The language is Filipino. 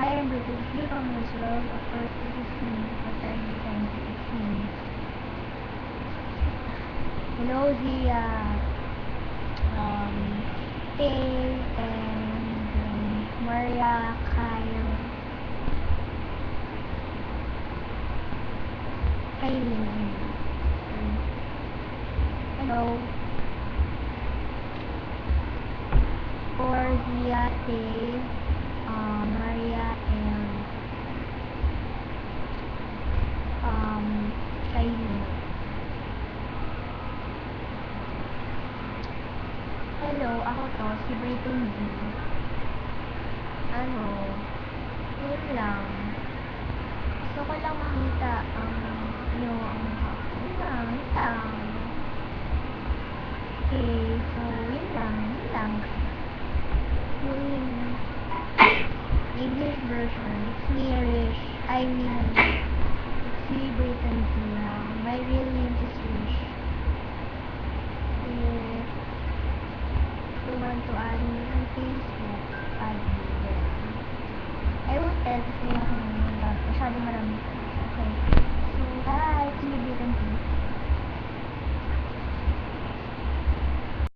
Hi, I'm British. Here from Israel. Of course, this is me, but I'm trying to teach me. Hello, Zia. Tay, and Maria, Kyle, Kailin. Hello. For Zia, Tay, Maria, and Kailin. Hello, ako to, si Brayton D. Yun lang. Gusto ko lang makita ang mukha ko. Yun lang. Okay, so yun lang. Yung English version, it's me, Rish. It's me, Brayton D. My real name is Rish. If you want to add me on Facebook, add me there. I will tell kasi masyado marami.